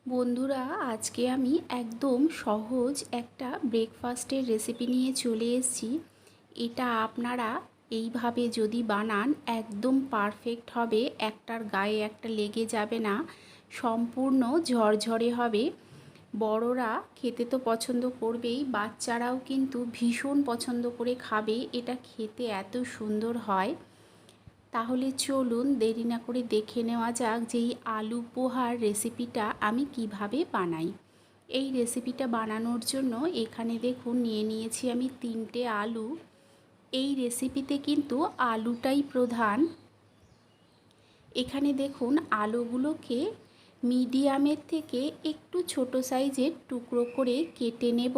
বন্ধুরা, আজকে আমি একদম সহজ একটা ব্রেকফাস্টের রেসিপি নিয়ে চলে এসেছি। এটা আপনারা এইভাবে যদি বানান একদম পারফেক্ট হবে, একটার গায়ে একটা লেগে যাবে না, সম্পূর্ণ ঝরঝরে হবে। বড়রা খেতে তো পছন্দ করবেই, বাচ্চারাও কিন্তু ভীষণ পছন্দ করে খাবে। এটা খেতে এত সুন্দর হয়। তাহলে চলুন দেরি না করে দেখে নেওয়া যাক যে এই আলু পোহার রেসিপিটা আমি কিভাবে বানাই। এই রেসিপিটা বানানোর জন্য এখানে দেখুন নিয়ে নিয়েছি আমি 3টে আলু। এই রেসিপিতে কিন্তু আলুটাই প্রধান। এখানে দেখুন আলুগুলোকে মিডিয়ামের থেকে একটু ছোট সাইজের টুকরো করে কেটে নেব।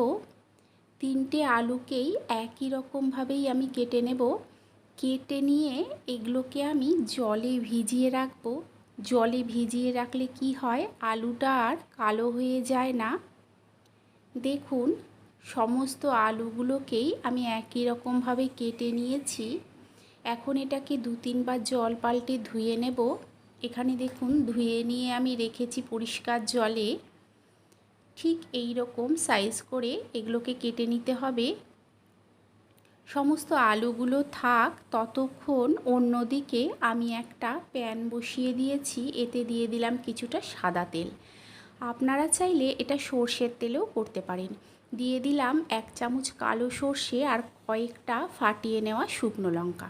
3টে আলুকেই একই রকমভাবেই আমি কেটে নেব। কেটে নিয়ে এগুলোকে আমি জলে ভিজিয়ে রাখবো। জলে ভিজিয়ে রাখলে কি হয়, আলুটা আর কালো হয়ে যায় না। দেখুন সমস্ত আলুগুলোকেই আমি একই রকমভাবে কেটে নিয়েছি। এখন এটাকে 2-3 বার জল পাল্টে ধুয়ে নেব। এখানে দেখুন ধুয়ে নিয়ে আমি রেখেছি পরিষ্কার জলে। ঠিক এই রকম সাইজ করে এগুলোকে কেটে নিতে হবে। সমস্ত আলুগুলো থাক ততক্ষণ অন্যদিকে আমি একটা প্যান বসিয়ে দিয়েছি। এতে দিয়ে দিলাম কিছুটা সাদা তেল। আপনারা চাইলে এটা সর্ষের তেলেও করতে পারেন। দিয়ে দিলাম 1 চামচ কালো সর্ষে আর কয়েকটা ফাটিয়ে নেওয়া শুকনো লঙ্কা।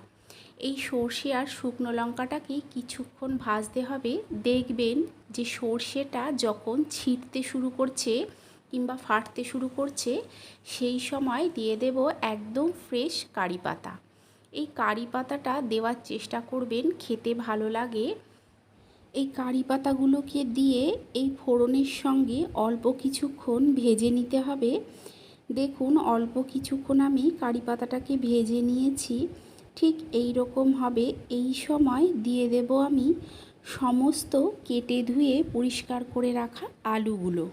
এই সর্ষে আর শুকনো লঙ্কাটাকে কিছুক্ষণ ভাজতে হবে। দেখবেন যে সর্ষেটা যখন ছিটতে শুরু করছে কিংবা ফাটতে শুরু করছে, সেই সময় দিয়ে দেব একদম ফ্রেশ কারি পাতা। এই কারি পাতাটা দেওয়ার চেষ্টা করবেন, খেতে ভালো লাগে। এই কারি পাতাগুলোকে দিয়ে এই ফোড়নের সঙ্গে অল্প কিছুক্ষণ ভেজে নিতে হবে। দেখুন অল্প কিছুক্ষণ আমি কারি পাতাটাকে ভেজে নিয়েছি। ঠিক এই রকম হবে। এই সময় দিয়ে দেব আমি সমস্ত কেটে ধুয়ে পরিষ্কার করে রাখা আলুগুলো।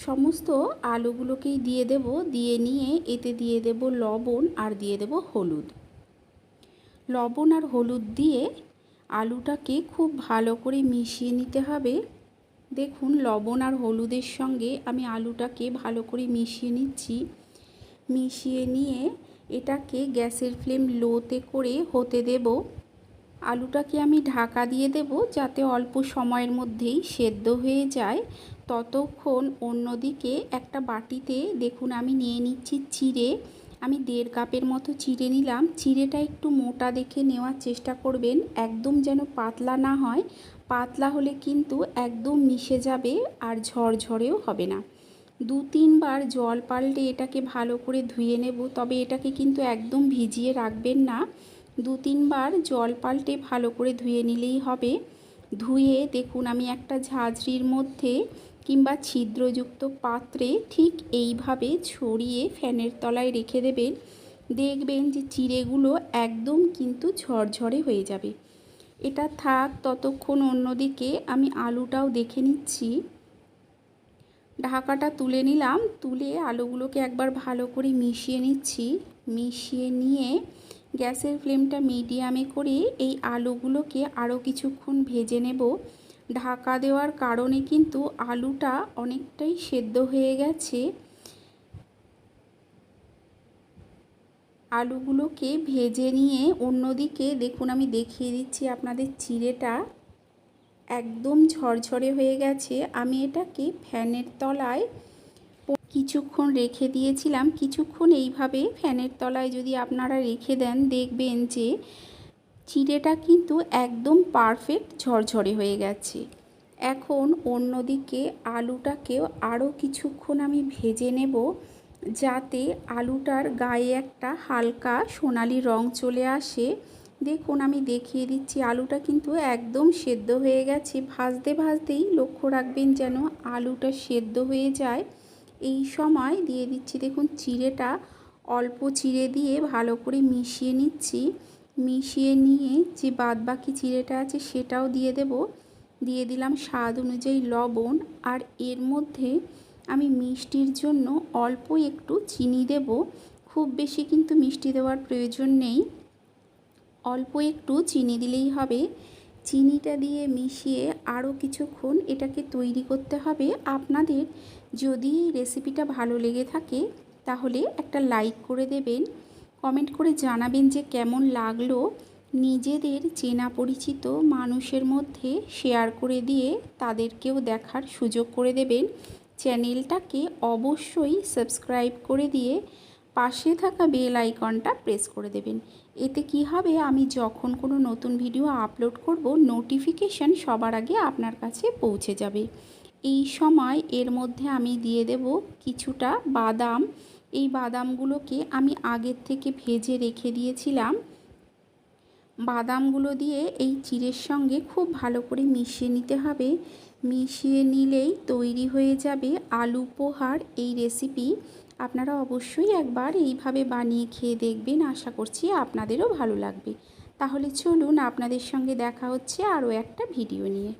সমস্ত আলুগুলোকেই দিয়ে দেব। দিয়ে নিয়ে এতে দিয়ে দেব লবণ আর দিয়ে দেব হলুদ। লবণ আর হলুদ দিয়ে আলুটাকে খুব ভালো করে মিশিয়ে নিতে হবে। দেখুন লবণ আর হলুদের সঙ্গে আমি আলুটাকে ভালো করে মিশিয়ে নিচ্ছি। মিশিয়ে নিয়ে এটাকে গ্যাসের ফ্লেম লোতে করে হতে দেব। আলুটাকে আমি ঢাকা দিয়ে দেব যাতে অল্প সময়ের মধ্যেই সেদ্ধ হয়ে যায়। ততক্ষণ অন্যদিকে একটা বাটিতে দেখুন আমি নিয়ে নিচ্ছি চিড়ে। আমি 1.5 কাপের মতো চিড়ে নিলাম। চিড়েটা একটু মোটা দেখে নেওয়ার চেষ্টা করবেন, একদম যেন পাতলা না হয়। পাতলা হলে কিন্তু একদম মিশে যাবে আর ঝরঝরেও হবে না। 2-3 বার জল পাল্টে এটাকে ভালো করে ধুয়ে নেব। তবে এটাকে কিন্তু একদম ভিজিয়ে রাখবেন না। 2-3 বার জল পাল্টে ভালো করে ধুয়ে নিলেই হবে। ধুয়ে দেখুন আমি একটা ঝাঁঝরির মধ্যে কিংবা ছিদ্রযুক্ত পাত্রে ঠিক এইভাবে ছড়িয়ে ফ্যানের তলায় রেখে দেবেন। দেখবেন যে চিড়েগুলো একদম কিন্তু ঝরঝরে হয়ে যাবে। এটা থাক ততক্ষণ অন্যদিকে আমি আলুটাও দেখে নিচ্ছি। ঢাকাটা তুলে নিলাম। তুলে আলুগুলোকে একবার ভালো করে মিশিয়ে নিচ্ছি। মিশিয়ে নিয়ে গ্যাসের ফ্লেমটা মিডিয়ামে করে এই আলুগুলোকে আরও কিছুক্ষণ ভেজে নেব। ঢাকা দেওয়ার কারণে কিন্তু আলুটা অনেকটাই সেদ্ধ হয়ে গেছে। আলুগুলোকে ভেজে নিয়ে অন্যদিকে দেখুন আমি দেখিয়ে দিচ্ছি আপনাদের চিড়েটা একদম ঝরঝরে হয়ে গেছে। আমি এটাকে ফ্যানের তলায় কিছুক্ষণ রেখে দিয়েছিলাম। কিছুক্ষণ এইভাবে ফ্যানের তলায় যদি আপনারা রেখে দেন, দেখবেন যে চিড়েটা কিন্তু একদম পারফেক্ট ঝরঝরে হয়ে গেছে। এখন অন্যদিকে আলুটাকেও আরও কিছুক্ষণ আমি ভেজে নেব, যাতে আলুটার গায়ে একটা হালকা সোনালি রং চলে আসে। দেখুন আমি দেখিয়ে দিচ্ছি আলুটা কিন্তু একদম সেদ্ধ হয়ে গেছে। ভাজতে ভাজতেই লক্ষ্য রাখবেন যেন আলুটা সেদ্ধ হয়ে যায়। এই সময় দিয়ে দিচ্ছি দেখুন চিড়েটা, অল্প চিড়ে দিয়ে ভালো করে মিশিয়ে নিচ্ছি। মিশিয়ে নিয়ে যে বাদবাকি চিড়েটা আছে সেটাও দিয়ে দেব। দিয়ে দিলাম স্বাদ অনুযায়ী লবণ। আর এর মধ্যে আমি মিষ্টির জন্য অল্প একটু চিনি দেব। খুব বেশি কিন্তু মিষ্টি দেওয়ার প্রয়োজন নেই, অল্প একটু চিনি দিলেই হবে। চিনিটা দিয়ে মিশিয়ে আরও কিছুক্ষণ এটাকে তৈরি করতে হবে। আপনাদের যদি এই রেসিপিটা ভালো লেগে থাকে তাহলে একটা লাইক করে দেবেন, কমেন্ট করে জানাবেন যে কেমন লাগলো। নিজেদের চেনা পরিচিত মানুষের মধ্যে শেয়ার করে দিয়ে তাদেরকেও দেখার সুযোগ করে দেবেন। চ্যানেলটাকে অবশ্যই সাবস্ক্রাইব করে দিয়ে পাশে থাকা বেল আইকনটা প্রেস করে দেবেন। এতে কি হবে, আমি যখন কোনো নতুন ভিডিও আপলোড করব নোটিফিকেশান সবার আগে আপনার কাছে পৌঁছে যাবে। এই সময় এর মধ্যে আমি দিয়ে দেব কিছুটা বাদাম। এই বাদামগুলোকে আমি আগের থেকে ভেজে রেখে দিয়েছিলাম। বাদামগুলো দিয়ে এই চিড়ের সঙ্গে খুব ভালো করে মিশিয়ে নিতে হবে। মিশিয়ে নিলেই তৈরি হয়ে যাবে আলু পোহার এই রেসিপি। আপনারা অবশ্যই একবার এইভাবে বানিয়ে খেয়ে দেখবেন, আশা করছি আপনাদেরও ভালো লাগবে। তাহলে চলুন, আপনাদের সঙ্গে দেখা হচ্ছে আরও একটা ভিডিও নিয়ে।